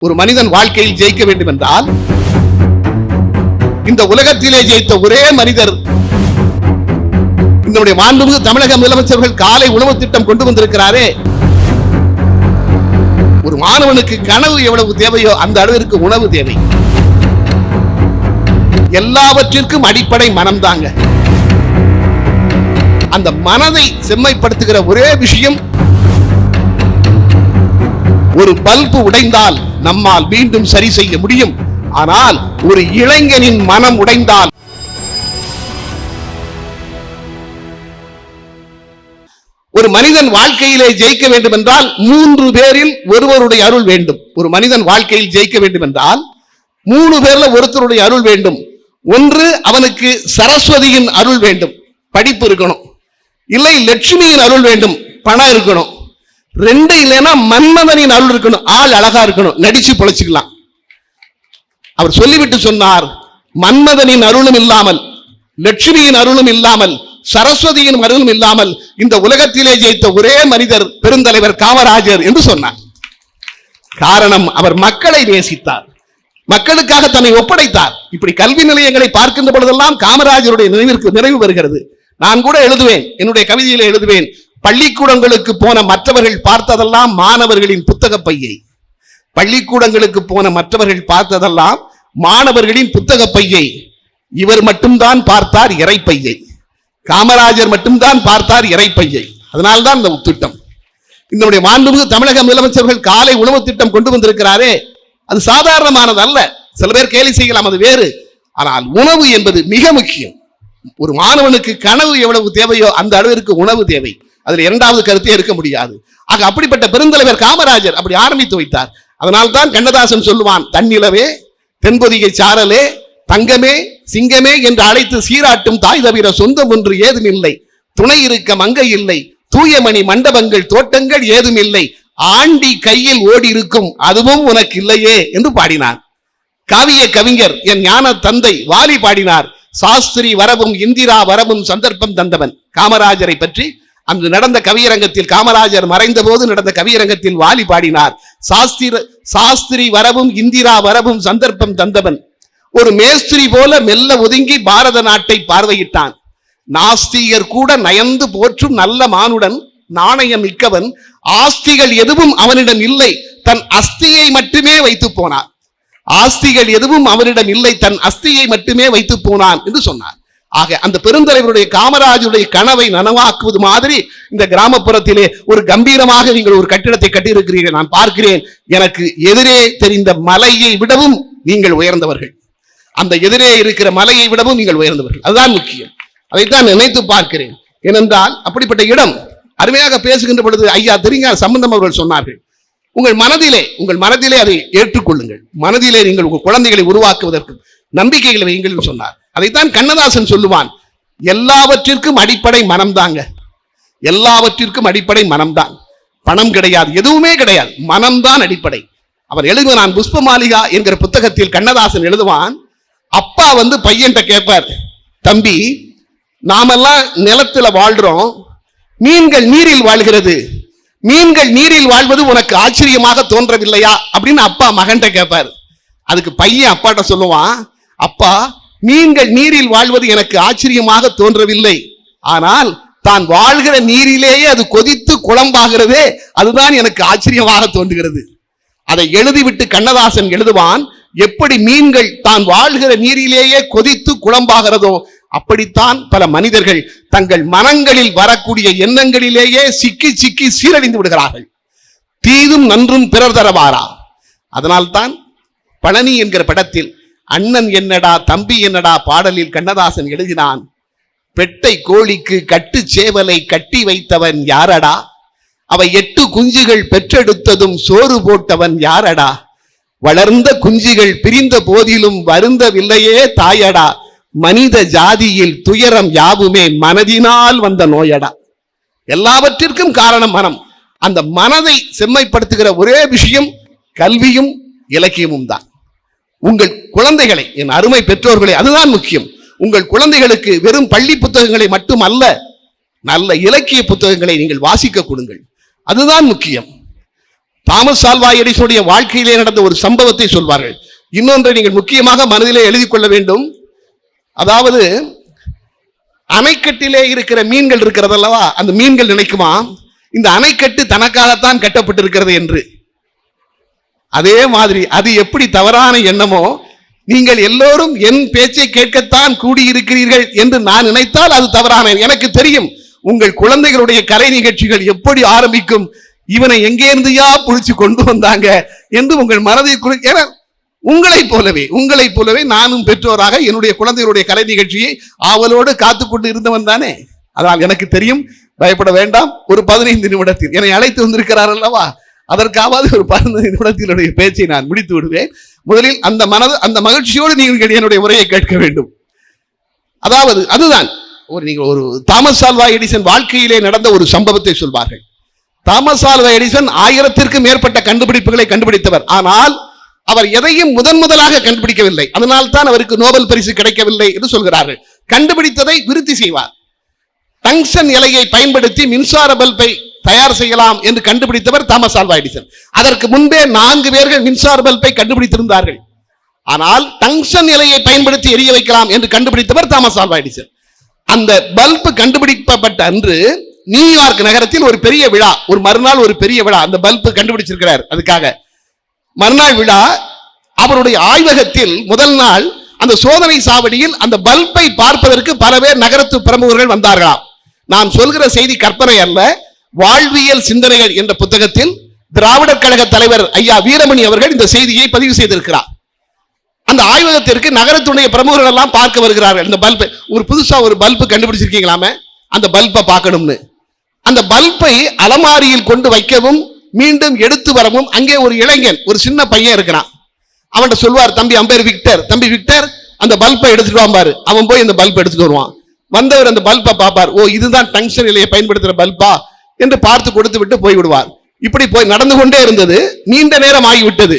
ஒரு மனிதன் வாழ்க்கையில் ஜெயிக்க வேண்டும் என்றால் இந்த உலகத்திலே ஜெயித்த ஒரே மனிதர் இந்த மாண்புமிகு தமிழக முதலமைச்சர்கள் காலை உணவு திட்டம் கொண்டு வந்திருக்கிறாரே. ஒரு மாணவனுக்கு கனவு எவ்வளவு தேவையோ அந்த அளவிற்கு உணவு தேவை. எல்லாவற்றிற்கும் அடிப்படை மனம் தாங்க. அந்த மனதை செம்மைப்படுத்துகிற ஒரே விஷயம், ஒரு பல்பு உடைந்தால் நம்மால் மீண்டும் சரி செய்ய முடியும். ஆனால் ஒரு இளைஞனின் மனம் உடைந்தால், ஒரு மனிதன் வாழ்க்கையிலே ஜெயிக்க வேண்டும் என்றால் 3 பேரில் ஒருவருடைய அருள் வேண்டும். ஒரு மனிதன் வாழ்க்கையில் ஜெயிக்க வேண்டும் என்றால் 3 பேர்ல ஒருத்தருடைய அருள் வேண்டும். ஒன்று, அவனுக்கு சரஸ்வதியின் அருள் வேண்டும், படிப்பு இருக்கணும். இல்லை லட்சுமியின் அருள் வேண்டும், பணம் இருக்கணும். 2 இல்லைன்னா மன்மதனின் அருள் இருக்கணும், ஆள் அழகா இருக்கணும், நடிச்சு பொழைச்சுக்கலாம். அவர் சொல்லிவிட்டு சொன்னார், மன்மதனின் அருளும் இல்லாமல், லட்சுமியின் அருளும் இல்லாமல், சரஸ்வதியின் அருளும் இல்லாமல் இந்த உலகத்திலே ஜெயித்த ஒரே மனிதர் பெருந்தலைவர் காமராஜர் என்று சொன்னார். காரணம், அவர் மக்களை நேசித்தார், மக்களுக்காக தன்னை ஒப்படைத்தார். இப்படி கல்வி நிலையங்களை பார்க்கின்ற பொழுதெல்லாம் காமராஜருடைய நினைவு வருகிறது. நான் கூட எழுதுவேன், என்னுடைய கவிதையில எழுதுவேன், பள்ளிக்கூடங்களுக்கு போன மற்றவர்கள் பார்த்ததெல்லாம் மாணவர்களின் புத்தக பையை. பள்ளிக்கூடங்களுக்கு போன மற்றவர்கள் பார்த்ததெல்லாம் மாணவர்களின் புத்தக பையை. இவர் மட்டும்தான் பார்த்தார் இறைப்பையை. காமராஜர் மட்டும்தான் பார்த்தார் இறைப்பையை. அதனால்தான் இந்த திட்டம். இந்த மாண்புமிகு தமிழக முதலமைச்சர்கள் காலை உணவு திட்டம் கொண்டு வந்திருக்கிறாரே, அது சாதாரணமானது அல்ல. சில பேர் கேலி செய்யலாம், அது வேறு. ஆனால் உணவு என்பது மிக முக்கியம். ஒரு மாணவனுக்கு கனவு எவ்வளவு தேவையோ அந்த அளவிற்கு உணவு தேவை. அதுல இரண்டாவது கருத்தே இருக்க முடியாது. ஆக அப்படிப்பட்ட பெருந்தலைவர் காமராஜர் அப்படி ஆரம்பித்து வைத்தார். அதனால்தான் கண்ணதாசன் சொல்லுவான், தன்னிலவே தென்பொதிகை சாரலே தங்கமே சிங்கமே என்று அழைத்து சீராட்டும் தாய் தவிர சொந்தம் ஒன்று ஏதும் இல்லை, துணை இருக்க மங்கை இல்லை, தூயமணி மண்டபங்கள் தோட்டங்கள் ஏதும் இல்லை, ஆண்டி கையில் ஓடி இருக்கும் அதுவும் உனக்கு இல்லையே என்று பாடினார். காவிய கவிஞர் என் ஞான தந்தை வாலி பாடினார், சாஸ்திரி வரவும் இந்திரா வரவும் சந்தர்ப்பம் தந்தவன். காமராஜரை பற்றி அன்று நடந்த கவியரங்கத்தில், காமராஜர் மறைந்த போது நடந்த கவியரங்கத்தில் வாலி பாடினார், சாஸ்திரி வரவும் இந்திரா வரவும் சந்தர்ப்பம் தந்தவன். ஒரு மேஸ்திரி போல மெல்ல ஒதுங்கி பாரத நாட்டை பார்வையிட்டான். நாஸ்திகர் கூட நயந்து போற்றும் நல்ல மானுடன், நாணயம் மிக்கவன், ஆஸ்திகள் எதுவும் அவனிடம் இல்லை, தன் அஸ்தியை மட்டுமே வைத்து போனான். ஆஸ்திகள் எதுவும் அவனிடம் இல்லை, தன் அஸ்தியை மட்டுமே வைத்து போனான் என்று சொன்னார். ஆக அந்த பெருந்தலைவருடைய காமராஜருடைய கனவை நனவாக்குவது மாதிரி இந்த கிராமப்புறத்திலே ஒரு கம்பீரமாக நீங்கள் ஒரு கட்டிடத்தை கட்டியிருக்கிறீர்கள். நான் பார்க்கிறேன், எனக்கு எதிரே தெரிந்த மலையை விடவும் நீங்கள் உயர்ந்தவர்கள். அந்த எதிரே இருக்கிற மலையை விடவும் நீங்கள் உயர்ந்தவர்கள். அதுதான் முக்கியம். அதைத்தான் நினைத்து பார்க்கிறேன். ஏனென்றால் அப்படிப்பட்ட இடம். அருமையாக பேசுகின்ற பொழுது ஐயா தெரிஞர் சம்பந்தம் அவர்கள் சொன்னார்கள், உங்கள் மனதிலே அதை ஏற்றுக்கொள்ளுங்கள். மனதிலே நீங்கள் உங்கள் குழந்தைகளை உருவாக்குவதற்கு நம்பிக்கைகளை வையுங்கள் சொன்னார். அதைத்தான் கண்ணதாசன் சொல்லுவான், எல்லாவற்றிற்கும் அடிப்படை மனம்தாங்க. எல்லாவற்றிற்கும் அடிப்படை மனம்தான். பணம் கிடையாது, எதுவுமே கிடையாது, மனம்தான் அடிப்படை. அவர் எழுதுவான், புஷ்ப மாளிகா என்கிற புத்தகத்தில் கண்ணதாசன் எழுதுவான், அப்பா பையன்கிட்ட கேட்பார், தம்பி நாமெல்லாம் நிலத்துல வாழ்றோம், மீன்கள் நீரில் வாழ்கிறது, மீன்கள் நீரில் வாழ்வது உனக்கு ஆச்சரியமாக தோன்றவில்லையா அப்படின்னு அப்பா மகன்கிட்ட கேட்பார். அதுக்கு பையன் அப்பாட்ட சொல்லுவான், அப்பா மீன்கள் நீரில் வாழ்வது எனக்கு ஆச்சரியமாக தோன்றவில்லை, ஆனால் தான் வாழ்கிற நீரிலேயே அது கொதித்து குழம்பாகிறதே, அதுதான் எனக்கு ஆச்சரியமாக தோன்றுகிறது. அதை எழுதிவிட்டு கண்ணதாசன் எழுதுவான், எப்படி மீன்கள் தான் வாழ்கிற நீரிலேயே கொதித்து குழம்பாகிறதோ அப்படித்தான் பல மனிதர்கள் தங்கள் மனங்களில் வரக்கூடிய எண்ணங்களிலேயே சிக்கி சிக்கி சீரழிந்து விடுகிறார்கள். தீதும் நன்றும் பிறர் தரவாரா. அதனால்தான் பழனி என்கிற படத்தில் அண்ணன் என்னடா தம்பி என்னடா பாடலில் கண்ணதாசன் எழுதினான், பெட்டை கோழிக்கு கட்டு சேவலை கட்டி வைத்தவன் யாரடா, அவை 8 குஞ்சுகள் பெற்றெடுத்ததும் சோறு போட்டவன் யாரடா, வளர்ந்த குஞ்சுகள் பிரிந்த போதிலும் வருந்தவில்லையே தாயடா, மனித ஜாதியில் துயரம் யாவுமே மனதினால் வந்த நோயடா. எல்லாவற்றிற்கும் காரணம் மனம். அந்த மனதை செம்மைப்படுத்துகிற ஒரே விஷயம் கல்வியும் இலக்கியமும் தான். உங்கள் குழந்தைகளை, என் அருமை பெற்றோர்களை, அதுதான் முக்கியம். உங்கள் குழந்தைகளுக்கு வெறும் பள்ளி புத்தகங்களை மட்டும் அல்ல, நல்ல இலக்கிய புத்தகங்களை நீங்கள் வாசிக்க கொடுங்கள். அதுதான் முக்கியம். தாமஸ் ஆல்வா எடிசனுடைய வாழ்க்கையிலே நடந்த ஒரு சம்பவத்தை சொல்வார்கள். இன்னொன்றை நீங்கள் முக்கியமாக மனதிலே எழுதிக் கொள்ள வேண்டும். அதாவது அணைக்கட்டிலே இருக்கிற மீன்கள் இருக்கிறதல்லவா, அந்த மீன்கள் நினைக்குமா இந்த அணைக்கட்டு தனக்காகத்தான் கட்டப்பட்டிருக்கிறது என்று. அதே மாதிரி அது எப்படி தவறான எண்ணமோ, நீங்கள் எல்லோரும் என் பேச்சை கேட்கத்தான் கூடியிருக்கிறீர்கள் என்று நான் நினைத்தால் அது தவறான. எனக்கு தெரியும் உங்கள் குழந்தைகளுடைய கலை நிகழ்ச்சிகள் எப்படி ஆரம்பிக்கும், இவனை எங்கே இருந்தையா புடிச்சு கொண்டு வந்தாங்க என்று உங்கள் மனதை உங்களைப் போலவே நானும் பெற்றோராக என்னுடைய குழந்தைகளுடைய கலை நிகழ்ச்சியை ஆவலோடு காத்துக்கொண்டு இருந்தவன் தானே. அதனால் எனக்கு தெரியும், பயப்பட வேண்டாம். ஒரு 15 நிமிடத்தில் என்னை அழைத்து வந்திருக்கிறார் அல்லவா, அதற்காவது ஒரு 15 நிமிடத்தினுடைய பேச்சை நான் முடித்து விடுவேன். முதலில் அந்த மகிழ்ச்சியோடு நீங்கள் என்னுடைய உரையை கேட்க வேண்டும். அதாவது அதுதான் ஒரு தாமஸ் ஆல்வா எடிசன் வாழ்க்கையிலே நடந்த ஒரு சம்பவத்தை சொல்வார்கள். தாமஸ் ஆல்வா எடிசன் 1000க்கும் மேற்பட்ட கண்டுபிடிப்புகளை கண்டுபிடித்தவர். ஆனால் அவர் எதையும் முதலாக கண்டுபிடிக்கவில்லை. அதனால் தான் அவருக்கு நோபல் பரிசு கிடைக்கவில்லை என்று சொல்கிறார்கள். கண்டுபிடித்ததை விருத்தி செய்வார். டங்ஸ்டன் இலையை பயன்படுத்தி மின்சார பல்பை தயார் செய்யலாம் என்று கண்டுபிடித்தவர் தாமஸ் ஆல்வா எடிசன். அதற்கு முன்பே 4 பேர்கள் மின்சார பல்பை கண்டுபிடித்திருந்தார்கள். ஆனால் டங்ஸ்டன் இலையை பயன்படுத்தி எரிய வைக்கலாம் என்று கண்டுபிடித்தவர் தாமஸ் ஆல்வா எடிசன். அந்த பல்பு கண்டுபிடிக்கப்பட்ட அன்று நியூயார்க் நகரத்தில் ஒரு பெரிய விழா, ஒரு மறுநாள் ஒரு பெரிய விழா, அந்த பல்பு கண்டுபிடிச்சிருக்கிறார். அதுக்காக மறுநாள் விழா. அவருடைய ஆய்வகத்தில் முதல் நாள் அந்த சோதனை சாவடியில் அந்த பல்பை பார்ப்பதற்கு பல பேர் நகரத்து பிரமுகர்கள் வந்தார்களாம். நான் சொல்கிற செய்தி கற்பனை அல்ல. வாழ்வியல் சிந்தனைகள் என்ற புத்தகத்தில் திராவிடர் கழக தலைவர் ஐயா வீரமணி அவர்கள் இந்த செய்தியை பதிவு செய்திருக்கிறார். அந்த ஆய்வகத்திற்கு நகரத்துடைய பிரமுகர்கள் எல்லாம் பார்க்க வருகிறார்கள். இந்த பல்பை புதுசா ஒரு பல்பு கண்டுபிடிச்சிருக்கீங்களாமே, அந்த பல்பை பார்க்கணும்னு. அந்த பல்பை அலமாரியில் கொண்டு வைக்கவும் மீண்டும் எடுத்து வரவும் அங்கே ஒரு இளைஞன், ஒரு சின்ன பையன் இருக்கிறான். அவன்கிட்ட சொல்வார், தம்பி அம்பேர் விக்டர், தம்பி விக்டர் அந்த பல்பை எடுத்துட்டு வாம்பாரு. அவன் போய் அந்த பல்பை எடுத்துட்டு வருவான். வந்தவர் அந்த பல்பை பார்ப்பார். ஓ, இதுதான் டங்ஸ்டன் இலையை பயன்படுத்துற பல்பா என்று பார்த்து கொடுத்து விட்டு போய் விடுவார். இப்படி போய் நடந்து கொண்டே இருந்தது. நீண்ட நேரம் ஆகிவிட்டது.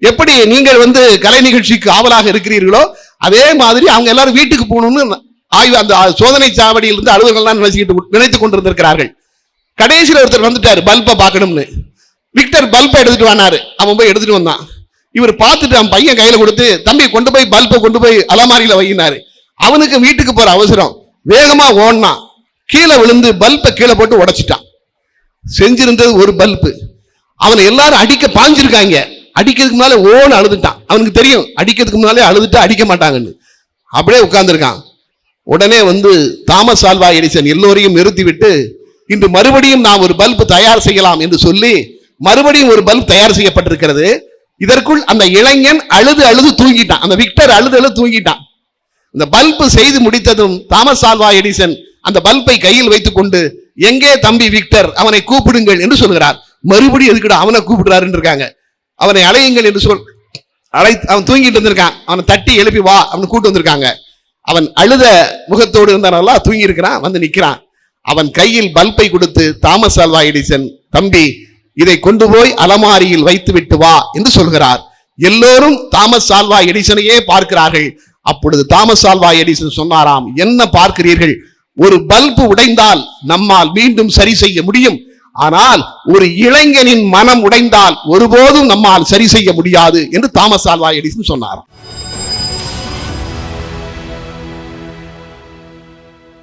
எப்படி நீங்கள் கலை நிகழ்ச்சிக்கு ஆவலாக இருக்கிறீர்களோ அதே மாதிரி அவங்க எல்லாரும் வீட்டுக்கு போகணும்னு ஆய்வு அந்த சோதனை சாவடியில் இருந்து அலுவலர்கள்லாம் நினைத்துக் கொண்டிருக்கிறார்கள். கடைசியில் ஒருத்தர் வந்துட்டாரு பல்பை பார்க்கணும்னு. விக்டர் பல்பை எடுத்துட்டு வந்தாரு. அவன் போய் எடுத்துட்டு வந்தான். இவர் பார்த்துட்டு அவன் பையன் கையில கொடுத்து, தம்பி கொண்டு போய் பல்பை கொண்டு போய் அலமாரியில வையினாரு. அவனுக்கு வீட்டுக்கு போற அவசரம், வேகமா ஓடினான். கீழே விழுந்து பல்பை கீழே போட்டு உடைச்சிட்டான். செஞ்சிருந்தது ஒரு பல்பு. அவனை எல்லாரும் அடிக்க பாஞ்சிருக்காங்க. அடிக்கிறதுக்கு முன்னாலே ஓன்னு அழுதுட்டான். அவனுக்கு தெரியும் அடிக்கிறதுக்கு முன்னாலே அழுதுட்டு அடிக்க மாட்டாங்கன்னு. அப்படியே உட்கார்ந்துருக்கான். உடனே தாமஸ் ஆல்வா எடிசன் எல்லோரையும் நிறுத்திவிட்டு, இன்று மறுபடியும் நாம் ஒரு பல்பு தயார் செய்யலாம் என்று சொல்லி மறுபடியும் ஒரு பல்ப் தயார் செய்யப்பட்டிருக்கிறது. இதற்குள் அந்த இளைஞன் அழுது தூங்கிட்டான். அந்த விக்டர் அழுது தூங்கிட்டான். இந்த பல்பு செய்து முடித்ததும் தாமஸ் ஆல்வா எடிசன் அந்த பல்பை கையில் வைத்துக் கொண்டு, எங்கே தம்பி விக்டர், அவனை கூப்பிடுங்கள் என்று சொல்கிறார். மறுபடியும் எதுக்குடா அவனை கூப்பிடுறாருன்னு இருக்காங்க. அவனை அழையுங்கள் என்று அவன் தூங்கிட்டு வந்திருக்கான். அவனை தட்டி எழுப்பி வா அவனை கூட்டு வந்திருக்காங்க. அவன் அழுத முகத்தோடு இருந்தானல்லா, தூங்கி இருக்கிறான். நிக்கிறான். அவன் கையில் பல்பை கொடுத்து தாமஸ் ஆல்வா எடிசன், தம்பி இதை கொண்டு போய் அலமாரியில் வைத்து விட்டு வா என்று சொல்கிறார். எல்லோரும் தாமஸ் ஆல்வா எடிசனையே பார்க்கிறார்கள். அப்பொழுது தாமஸ் ஆல்வா எடிசன் சொன்னாராம், என்ன பார்க்கிறீர்கள்? ஒரு பல்பு உடைந்தால் நம்மால் மீண்டும் சரி செய்ய முடியும். ஆனால் ஒரு இளைஞனின் மனம் உடைந்தால் ஒருபோதும் நம்மால் சரி செய்ய முடியாது என்று தாமஸ் ஆல்வா எடிசன் சொன்னாராம்.